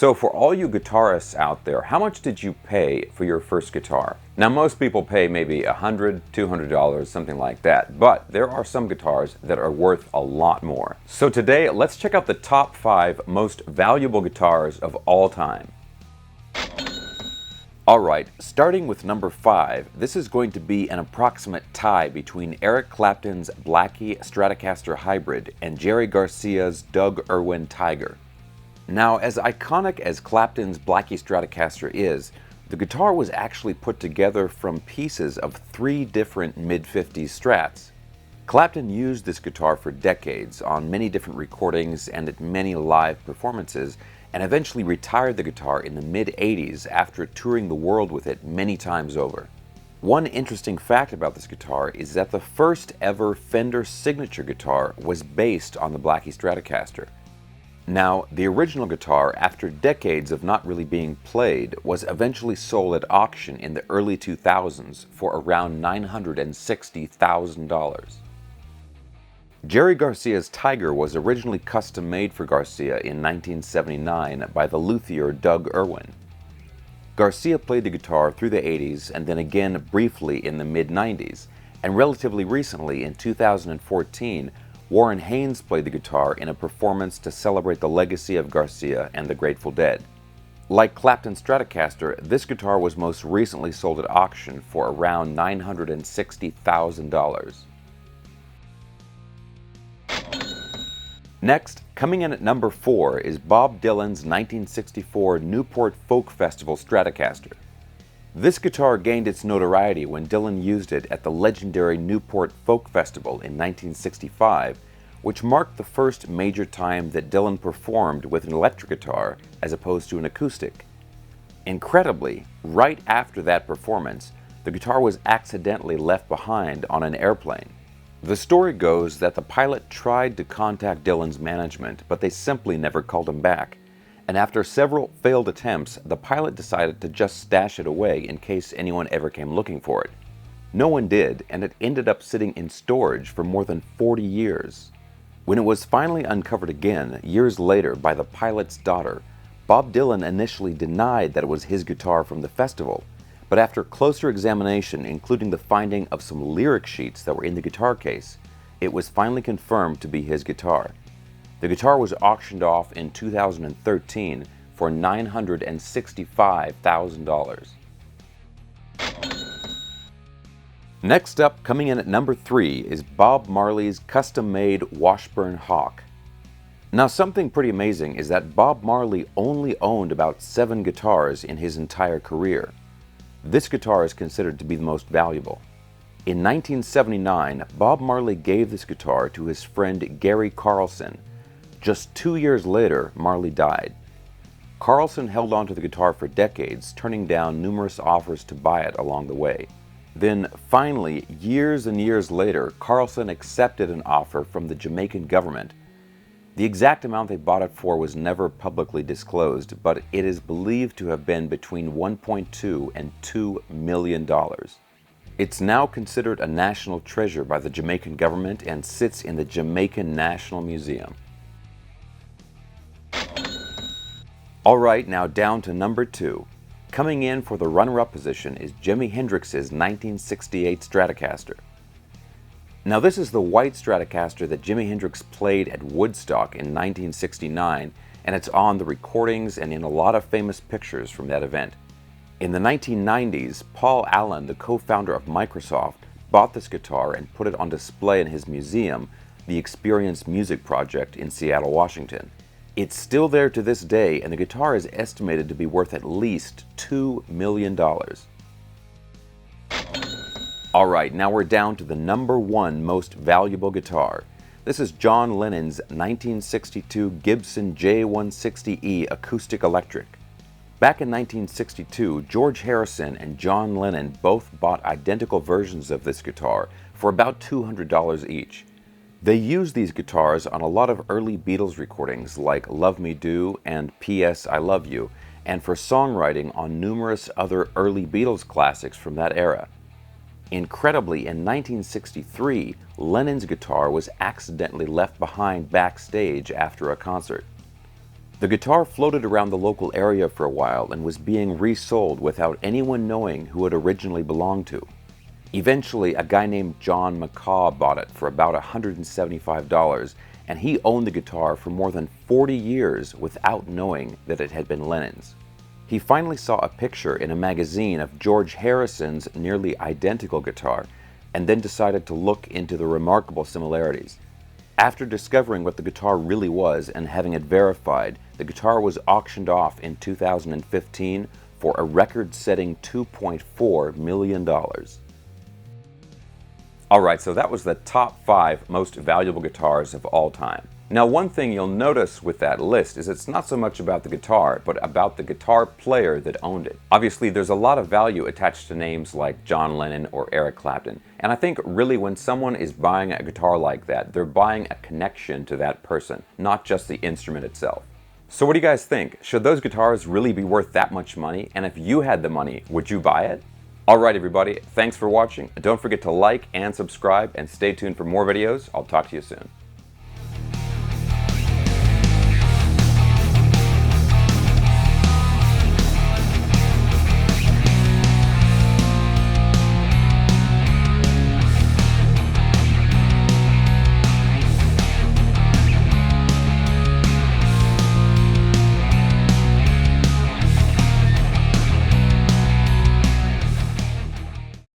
So for all you guitarists out there, how much did you pay for your first guitar? Now most people pay maybe $100, $200, something like that, but there are some guitars that are worth a lot more. So today, let's check out the top 5 most valuable guitars of all time. Alright, starting with number 5, this is going to be an approximate tie between Eric Clapton's Blackie Stratocaster Hybrid and Jerry Garcia's Doug Irwin Tiger. Now, as iconic as Clapton's Blackie Stratocaster is, the guitar was actually put together from pieces of 3 different mid-50s Strats. Clapton used this guitar for decades on many different recordings and at many live performances, and eventually retired the guitar in the mid-80s after touring the world with it many times over. One interesting fact about this guitar is that the first ever Fender signature guitar was based on the Blackie Stratocaster. Now, the original guitar, after decades of not really being played, was eventually sold at auction in the early 2000s for around $960,000. Jerry Garcia's Tiger was originally custom made for Garcia in 1979 by the luthier Doug Irwin. Garcia played the guitar through the 80s and then again briefly in the mid-90s, and relatively recently in 2014, Warren Haynes played the guitar in a performance to celebrate the legacy of Garcia and the Grateful Dead. Like Clapton's Stratocaster, this guitar was most recently sold at auction for around $960,000. Next, coming in at number 4 is Bob Dylan's 1964 Newport Folk Festival Stratocaster. This guitar gained its notoriety when Dylan used it at the legendary Newport Folk Festival in 1965, which marked the first major time that Dylan performed with an electric guitar as opposed to an acoustic. Incredibly, right after that performance, the guitar was accidentally left behind on an airplane. The story goes that the pilot tried to contact Dylan's management, but they simply never called him back. And after several failed attempts, the pilot decided to just stash it away in case anyone ever came looking for it. No one did, and it ended up sitting in storage for more than 40 years. When it was finally uncovered again, years later, by the pilot's daughter, Bob Dylan initially denied that it was his guitar from the festival, but after closer examination, including the finding of some lyric sheets that were in the guitar case, it was finally confirmed to be his guitar. The guitar was auctioned off in 2013 for $965,000. Next up, coming in at number 3, is Bob Marley's custom-made Washburn Hawk. Now, something pretty amazing is that Bob Marley only owned about 7 guitars in his entire career. This guitar is considered to be the most valuable. In 1979, Bob Marley gave this guitar to his friend Gary Carlson. Just 2 years later, Marley died. Carlson held on to the guitar for decades, turning down numerous offers to buy it along the way. Then, finally, years and years later, Carlson accepted an offer from the Jamaican government. The exact amount they bought it for was never publicly disclosed, but it is believed to have been between $1.2 and $2 million. It's now considered a national treasure by the Jamaican government and sits in the Jamaican National Museum. Alright, now down to number 2. Coming in for the runner-up position is Jimi Hendrix's 1968 Stratocaster. Now this is the white Stratocaster that Jimi Hendrix played at Woodstock in 1969, and it's on the recordings and in a lot of famous pictures from that event. In the 1990s, Paul Allen, the co-founder of Microsoft, bought this guitar and put it on display in his museum, the Experience Music Project in Seattle, Washington. It's still there to this day, and the guitar is estimated to be worth at least $2 million. Alright, now we're down to the number 1 most valuable guitar. This is John Lennon's 1962 Gibson J160E Acoustic Electric. Back in 1962, George Harrison and John Lennon both bought identical versions of this guitar for about $200 each. They used these guitars on a lot of early Beatles recordings like Love Me Do and P.S. I Love You, and for songwriting on numerous other early Beatles classics from that era. Incredibly, in 1963, Lennon's guitar was accidentally left behind backstage after a concert. The guitar floated around the local area for a while and was being resold without anyone knowing who it originally belonged to. Eventually, a guy named John McCaw bought it for about $175, and he owned the guitar for more than 40 years without knowing that it had been Lennon's. He finally saw a picture in a magazine of George Harrison's nearly identical guitar, and then decided to look into the remarkable similarities. After discovering what the guitar really was and having it verified, the guitar was auctioned off in 2015 for a record-setting $2.4 million. Alright, so that was the top 5 most valuable guitars of all time. Now, one thing you'll notice with that list is it's not so much about the guitar, but about the guitar player that owned it. Obviously, there's a lot of value attached to names like John Lennon or Eric Clapton, and I think really when someone is buying a guitar like that, they're buying a connection to that person, not just the instrument itself. So what do you guys think? Should those guitars really be worth that much money? And if you had the money, would you buy it? Alright everybody, thanks for watching. Don't forget to like and subscribe, and stay tuned for more videos. I'll talk to you soon.